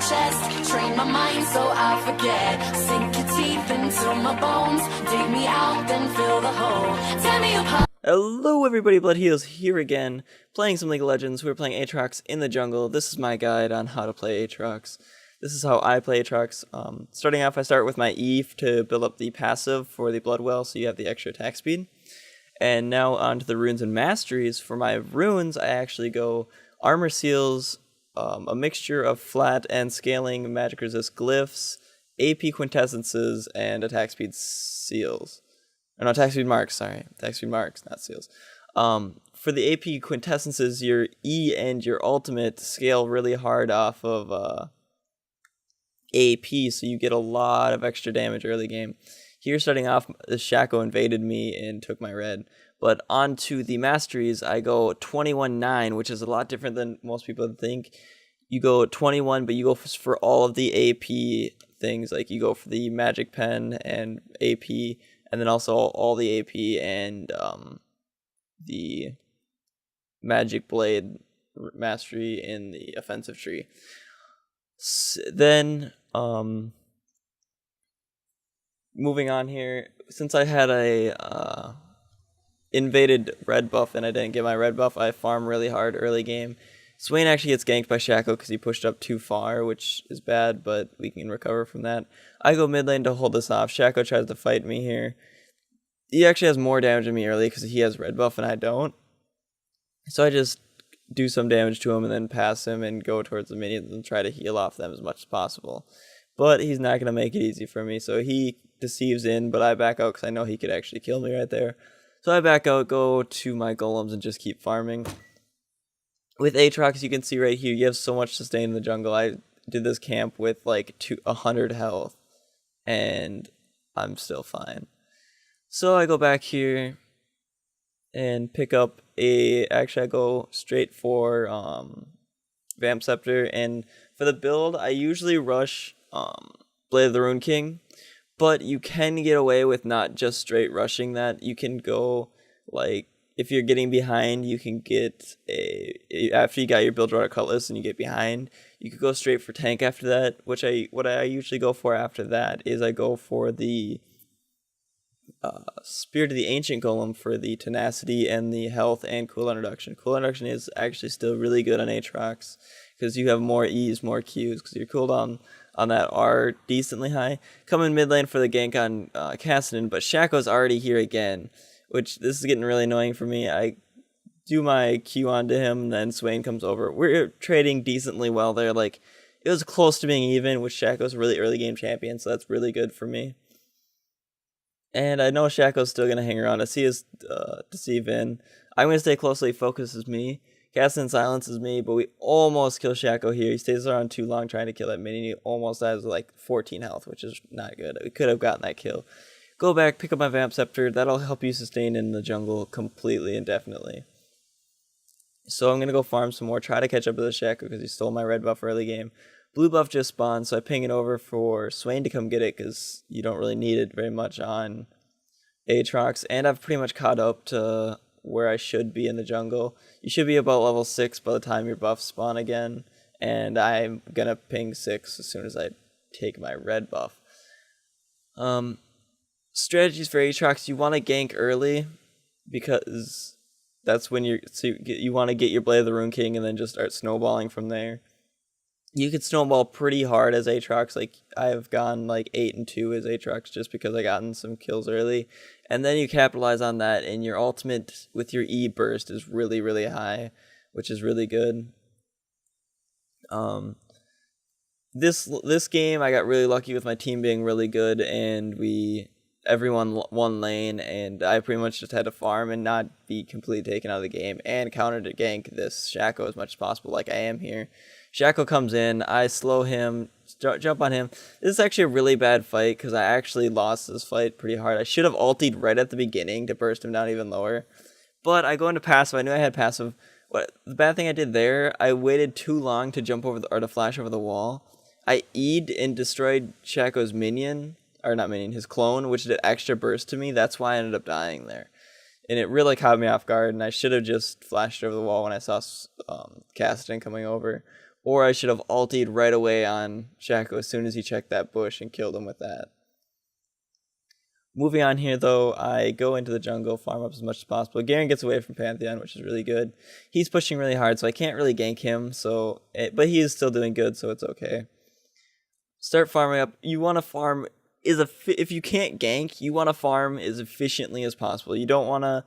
chest, train my mind so I forget. Sink your teeth into my bones, dig me out, then fill the hole. Tear me apart. Hello everybody, Blood Heals here again, playing some League of Legends. We're playing Aatrox in the jungle. This is my guide on how to play Aatrox. This is how I play Aatrox. Starting off, I start with my E to build up the passive for the Blood Well, so you have the extra attack speed. And now on to the runes and masteries. For my runes, I actually go Armor Seals, a mixture of flat and scaling magic resist glyphs, AP quintessences, and attack speed seals. Or no, attack speed marks, sorry. Attack speed marks, not seals. For the AP quintessences, your E and your ultimate scale really hard off of AP, so you get a lot of extra damage early game. Here, starting off, the Shaco invaded me and took my red. But onto the masteries, I go 21-9, which is a lot different than most people think. You go 21, but you go for all of the AP things. Like, you go for the Magic Pen and AP, and then also all the AP and the Magic Blade mastery in the offensive tree. Then, moving on here, since I had a invaded red buff and I didn't get my red buff, I farm really hard early game. Swain actually gets ganked by Shaco because he pushed up too far, which is bad, but we can recover from that. I go mid lane to hold this off. Shaco tries to fight me here. He actually has more damage than me early because he has red buff and I don't. So I just do some damage to him and then pass him and go towards the minions and try to heal off them as much as possible. But he's not going to make it easy for me, so he deceives in, but I back out because I know he could actually kill me right there. So I back out, go to my golems, and just keep farming. With Aatrox, you can see right here, you have so much sustain in the jungle. I did this camp with like 100 health, and I'm still fine. So I go back here and pick up actually I go straight for Vamp Scepter, and for the build, I usually rush Blade of the Rune King, but you can get away with not just straight rushing that. You can go, like, if you're getting behind, you can get after you got your build Rod Cutlass and you get behind, you could go straight for tank after that, what I usually go for after that is I go for the Spirit of the Ancient Golem for the tenacity and the health and cooldown reduction. Cooldown reduction is actually still really good on Aatrox because you have more E's, more Q's, because your cooldown on that are decently high. Come in mid lane for the gank on Cassidy, but Shaco's already here again, which this is getting really annoying for me. I do my Q onto him, and then Swain comes over. We're trading decently well there. Like, it was close to being even, which Shaco's a really early game champion, so that's really good for me. And I know Shaco's still going to hang around. I see his deceive in. I'm going to stay closely focused as me. Cassidy silences me, but we almost kill Shaco here. He stays around too long trying to kill that minion. He almost has like 14 health, which is not good. We could have gotten that kill. Go back, pick up my Vamp Scepter. That'll help you sustain in the jungle completely and definitely. So I'm going to go farm some more, try to catch up with the Shaco because he stole my red buff early game. Blue buff just spawned, so I ping it over for Swain to come get it because you don't really need it very much on Aatrox. And I've pretty much caught up to where I should be in the jungle. You should be about level 6 by the time your buffs spawn again. And I'm going to ping 6 as soon as I take my red buff. Strategies for Aatrox, you want to gank early because that's when you want to get your Blade of the Rune King and then just start snowballing from there. You can snowball pretty hard as Aatrox. Like, I've gone like 8-2 as Aatrox just because I gotten some kills early. And then you capitalize on that, and your ultimate with your E burst is really, really high, which is really good. This game, I got really lucky with my team being really good, and everyone won lane, and I pretty much just had to farm and not be completely taken out of the game, and counter to gank this Shaco as much as possible like I am here. Shaco comes in, I slow him, jump on him. This is actually a really bad fight because I actually lost this fight pretty hard. I should have ultied right at the beginning to burst him down even lower. But I go into passive. I knew I had passive. The bad thing I did there, I waited too long to jump over or to flash over the wall. I E'd and destroyed Shaco's minion, or not minion, his clone, which did extra burst to me. That's why I ended up dying there. And it really caught me off guard, and I should have just flashed over the wall when I saw Cassidy coming over. Or I should have ultied right away on Shaco as soon as he checked that bush and killed him with that. Moving on here, though, I go into the jungle, farm up as much as possible. Garen gets away from Pantheon, which is really good. He's pushing really hard, so I can't really gank him. But he is still doing good, so it's okay. Start farming up. You want to farm if you can't gank, you want to farm as efficiently as possible. You don't want to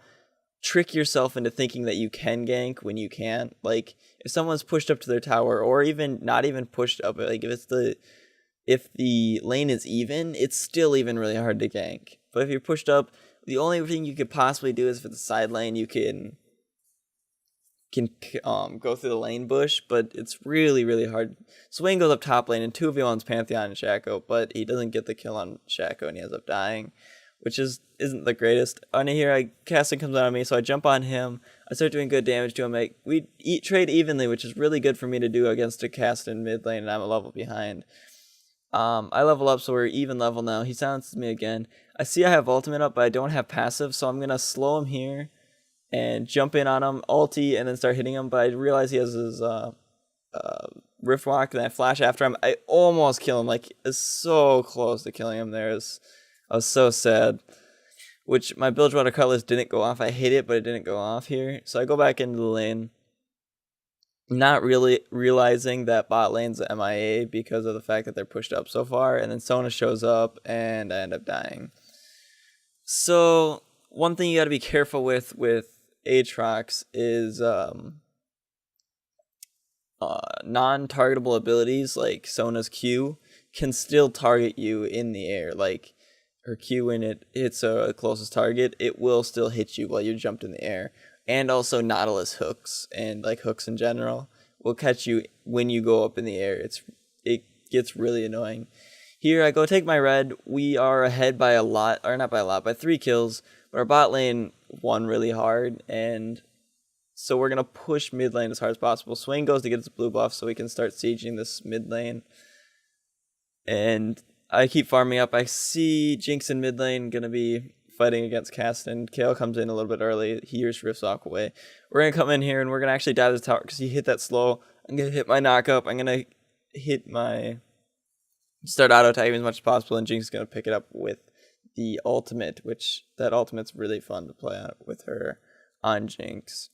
trick yourself into thinking that you can gank when you can't. Like, if someone's pushed up to their tower, or even not even pushed up, like if the lane is even, it's still even really hard to gank. But if you're pushed up, the only thing you could possibly do is for the side lane, you can go through the lane bush, but it's really, really hard. Swain goes up top lane, and 2v1's Pantheon and Shaco, but he doesn't get the kill on Shaco, and he ends up dying, which isn't the greatest. On here, Casting comes out on me, so I jump on him. I start doing good damage to him. We trade evenly, which is really good for me to do against a cast in mid lane, and I'm a level behind. I level up, so we're even level now. He silences me again. I see I have ultimate up, but I don't have passive, so I'm going to slow him here and jump in on him, ulti, and then start hitting him. But I realize he has his Rift Walk, and I flash after him. I almost kill him. Like, it's so close to killing him there. I was so sad. Which my Bilgewater Cutlass didn't go off. I hit it, but it didn't go off here. So I go back into the lane, not really realizing that bot lane's MIA because of the fact that they're pushed up so far. And then Sona shows up, and I end up dying. So one thing you got to be careful with Aatrox is non-targetable abilities like Sona's Q can still target you in the air. Like, her Q, when it hits a closest target, it will still hit you while you're jumped in the air. And also Nautilus hooks, and like hooks in general, will catch you when you go up in the air. It gets really annoying. Here I go take my red. We are ahead by a lot, or not by a lot, by 3 kills. But our bot lane won really hard, and so we're going to push mid lane as hard as possible. Swain goes to get his blue buff so we can start sieging this mid lane. And I keep farming up. I see Jinx in mid lane going to be fighting against Caston. Kale comes in a little bit early. He hears Rift Walk away. We're going to come in here, and we're going to actually dive this tower because he hit that slow. I'm going to hit my knock up. I'm going to hit my start auto tagging as much as possible, and Jinx is going to pick it up with the ultimate, which that ultimate's really fun to play on with her on Jinx.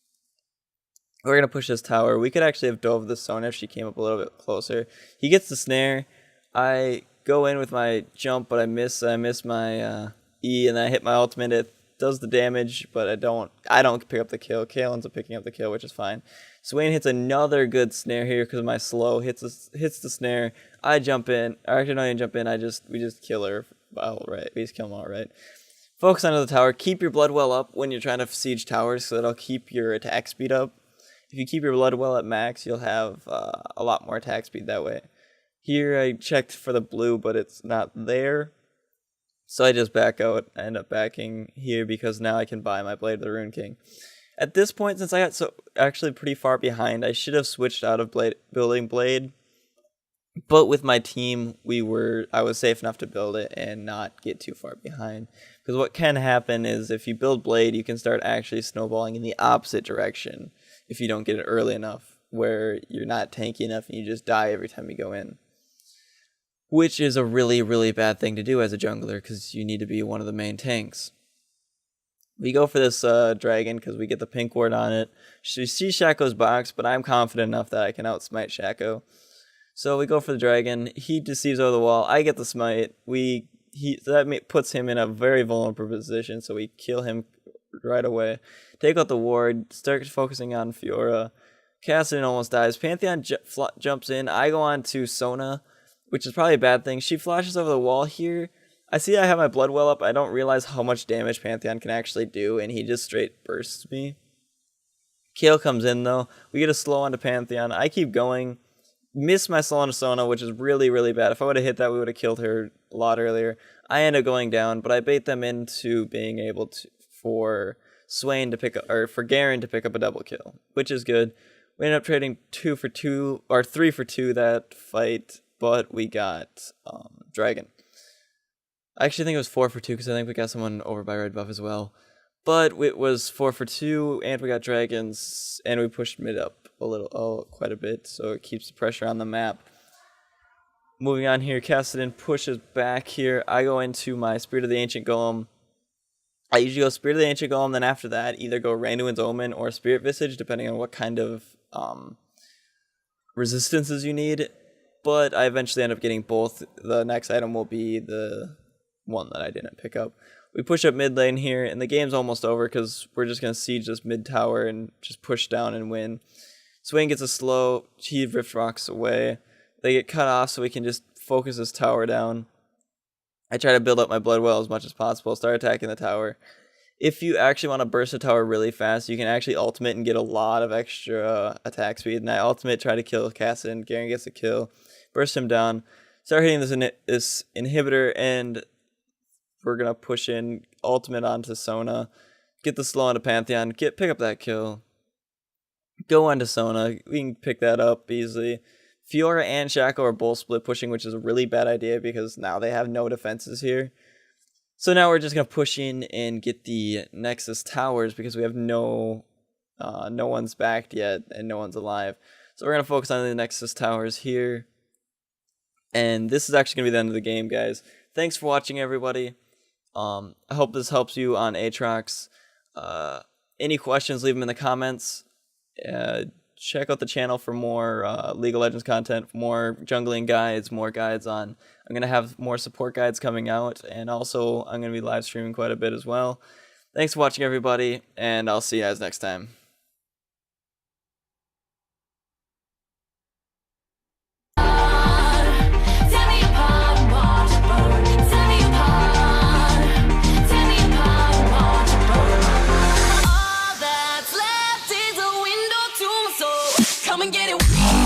We're going to push this tower. We could actually have dove the Sona if she came up a little bit closer. He gets the snare. I go in with my jump, but I miss my E, and I hit my ultimate. It does the damage, but I don't pick up the kill. Kale ends up picking up the kill, which is fine. Swain hits another good snare here because of my slow. Hits the snare. I jump in. Or actually, I didn't jump in. We just kill her outright. We just kill them outright. Focus onto the tower. Keep your blood well up when you're trying to siege towers, so that'll keep your attack speed up. If you keep your blood well at max, you'll have a lot more attack speed that way. Here I checked for the blue, but it's not there. So I just back out. I end up backing here because now I can buy my Blade of the Rune King. At this point, since I got actually pretty far behind, I should have switched out of building Blade. But with my team, I was safe enough to build it and not get too far behind. Because what can happen is if you build Blade, you can start actually snowballing in the opposite direction if you don't get it early enough, where you're not tanky enough and you just die every time you go in. Which is a really, really bad thing to do as a jungler, because you need to be one of the main tanks. We go for this dragon because we get the pink ward on it. We see Shaco's box, but I'm confident enough that I can outsmite Shaco. So we go for the dragon. He deceives over the wall. I get the smite. That puts him in a very vulnerable position, so we kill him right away. Take out the ward. Start focusing on Fiora. Cassidy almost dies. Pantheon jumps in. I go on to Sona, which is probably a bad thing. She flashes over the wall here. I see I have my blood well up. I don't realize how much damage Pantheon can actually do, and he just straight bursts me. Kale comes in, though. We get a slow onto Pantheon. I keep going. Miss my slow onto Sona, which is really, really bad. If I would have hit that, we would have killed her a lot earlier. I end up going down, but I bait them into being able to for Swain to pick up, or for Garen to pick up a double kill, which is good. We ended up trading 2 for 2, or 3 for 2 that fight, but we got Dragon. I actually think it was 4 for 2 because I think we got someone over by red buff as well. but it was 4 for 2, and we got dragons, and we pushed mid up quite a bit, so it keeps the pressure on the map. Moving on here, Kassadin pushes back here. I go into my Spirit of the Ancient Golem. I usually go Spirit of the Ancient Golem, then after that, either go Randuin's Omen or Spirit Visage, depending on what kind of resistances you need. But I eventually end up getting both. The next item will be the one that I didn't pick up. We push up mid lane here, and the game's almost over because we're just going to siege this mid tower and just push down and win. Swain gets a slow, he Rift Rocks away. They get cut off so we can just focus this tower down. I try to build up my blood well as much as possible, start attacking the tower. If you actually want to burst a tower really fast, you can actually ultimate and get a lot of extra attack speed. And I ultimate, try to kill Kassadin. Garen gets a kill, burst him down, start hitting this inhibitor, and we're going to push in ultimate onto Sona, get the slow onto Pantheon, pick up that kill, go onto Sona. We can pick that up easily. Fiora and Shaco are both split pushing, which is a really bad idea because now they have no defenses here. So now we're just going to push in and get the Nexus towers because we have no one's backed yet and no one's alive. So we're going to focus on the Nexus towers here. And this is actually going to be the end of the game, guys. Thanks for watching, everybody. I hope this helps you on Aatrox. Any questions, leave them in the comments. Check out the channel for more League of Legends content, more jungling guides, more guides on. I'm going to have more support guides coming out, and also I'm going to be live streaming quite a bit as well. Thanks for watching, everybody, and I'll see you guys next time. Come and get it.